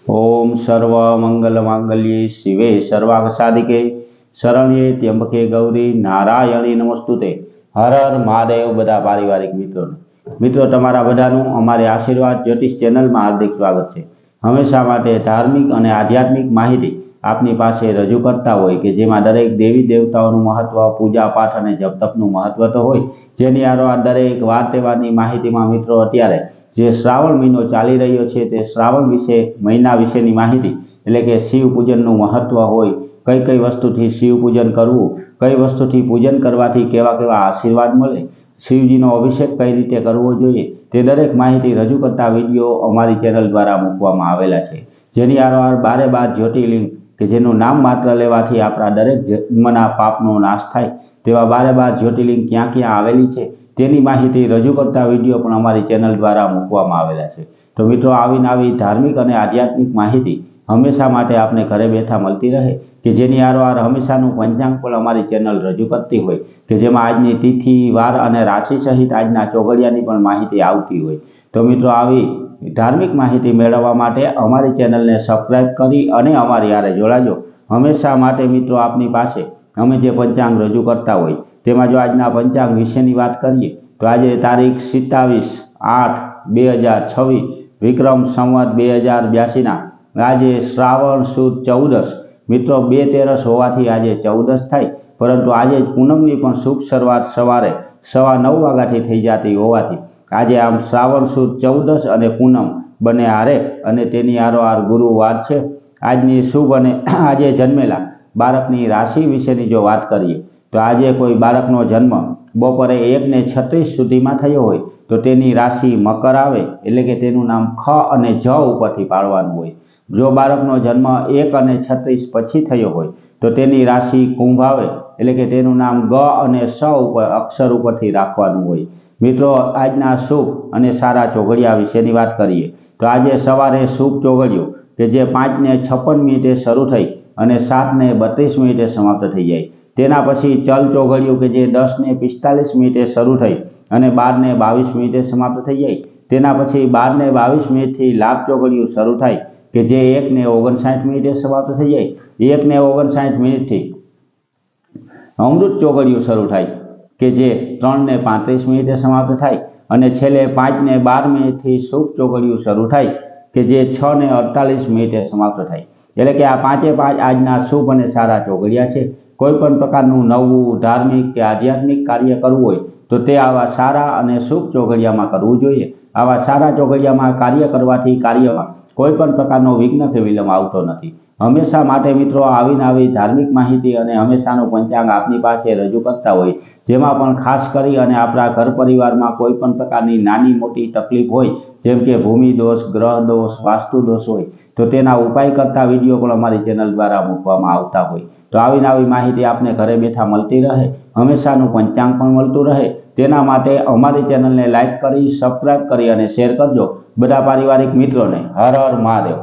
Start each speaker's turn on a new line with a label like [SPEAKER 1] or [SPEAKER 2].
[SPEAKER 1] ओम सर्व मंगल मांगल्ये शिवे सर्वार्थ साधिके शरण्ये त्र्यंबके गौरी नारायणी नमस्तुते। हर हर महादेव। बधा पारिवारिक मित्रों तमारा बधानुं अमारी आशीर्वाद ज्योतिष चेनल में हार्दिक स्वागत है। हमेशा माटे धार्मिक और आध्यात्मिक माहिती आपनी पासे रजू करता होय के जेमां दरेक देवी देवताओनुं महत्व, पूजा पाठ और जप तपनुं महत्व तो होय, जेनी आरोहार दरेक वार तहेवारनी माहितीमां मित्रों अत्यारे जे श्रावण महीनो चाली रह्यो छे ते श्रावण विषे महीना विशेनी माहिती एटले के शिव पूजननुं महत्व होय, कई कई वस्तुथी शिव पूजन करवुं, कई वस्तुथी पूजन करवाथी केवा केवा आशीर्वाद मळे, शिवजीनो अभिषेक कई रीते करवो जोईए ते दरेक माहिती रजू करता विडियो अमारी चेनल द्वारा मूकवामां आवेला छे। जेनी आरोहार 12 ज्योतिर्लिंग के जेनुं नाम मात्र लेवाथी आपणा दरेक जन्मना पापनो नाश थाय तेवा 12 ज्योतिर्लिंग क्यां क्यां आवेली छे तेनी माहिती रजू करता विडियो पण अमारी चेनल द्वारा मूकवामां आवेला छे। तो मित्रों आवी नवी धार्मिक और आध्यात्मिक माहिती हमेशा माटे आपने घरे बैठा मळती रहे कि जेनी आरोहार हमेशानुं पंचांग पण अमारी चेनल रजू करती होय कि जेमां आजनी तिथि वार अने राशि सहित आजना चोगड़ियानी पण माहिती आवती होय। तो मित्रों आवी धार्मिक माहिती मेळववा माटे अमारी चेनलने सब्सक्राइब करी अने अमारी हारे जोड़ाजो। हमेशा माटे मित्रों आपनी पासे अमे जे पंचांग रजू करता होय तेमां जो आजना पंचांग विशेनी वात करीए तो आज तारीख 27/8/2026 विक्रम संवत 2082 आज श्रावण सुद 14 मित्रों 2 होवाथी आज 14 थाय, परंतु आज पूनमनी पण शुभ शरूआत सवारे 9:15 वाग्याथी थई जाती होवाथी आज आम श्रावण सुद 14 अने पूनम बने हारे अने तेनी आरोहार गुरुवार छे। आजनी शुभ अने आजे जन्मेला बाळकनी राशि विशेनी जो वात करीए तो आज कोई बाळकनो जन्म बपोरे 1:36 सुधीमां थयो होय तो तेनी राशि मकर आवे एटले के तेनुं नाम ख अने ज उपरथी पाडवानुं होय। जो बाळकनो जन्म 1:36 पछी थयो होय तो तेनी राशि कुंभ आवे एटले के तेनुं नाम ग अने स उपर अक्षर उपरथी राखवानुं होय। मित्रों आजना शुभ अने सारा चोगड़िया विशेनी वात करीए तो आज सवारे शुभ चोगड़ियो के जे 5:56 शरू थई अने 7:32 समाप्त थई जाय। तेना पछी चल चोगड़ियो के जे 10:45 शरू थई अने 12:22 समाप्त थई जाय। तेना पछी 12:22 थी लाभ चोगड़ियो शरू थाय के जे 1:59 समाप्त थई जाय। 1:59 थी अमृत चोगड़ियो शरू थाय के जे 3:35 समाप्त थाय अने छेल्ले 5:12 थी शुभ चोगड़ियो शरू थाय के जे 6:48 समाप्त थाय। एटले के आ 5 आजना शुभ अने सारा चोगड़िया छे। कोईपण प्रकारनुं नवुं धार्मिक के आध्यात्मिक कार्य करवुं होय तो ते आवा सारा अने शुभ चोगड़ियामां करवुं जोईए। आवा सारा चोगड़ियामां कार्य करवाथी कार्यमां कोईपण प्रकारनो विघ्न के विलंब आवतो नथी। हमेशा माटे मित्रों आवी नवी धार्मिक माहिती अने हमेशानुं पंचांग आपनी पासे रजू करता होय जेमां पण खास करी अने आपणा घर परिवारमां कोईपण प्रकारनी नानी मोटी तकलीफ होय जेम के भूमि दोष, ग्रह दोष, वास्तु दोष होय तो तेना उपाय करता विडियो पण अमारी चेनल द्वारा मूकवामां आवता होय। तो आवी नवी माहिती आपने घरे बैठा मळती रहे, हमेशानुं पंचांग पण मळतुं रहे तेना माटे अमारी चेनलने लाइक करी, सब्सक्राइब करी अने शेर करजो। बधा पारिवारिक मित्रों ने हर हर महादेव।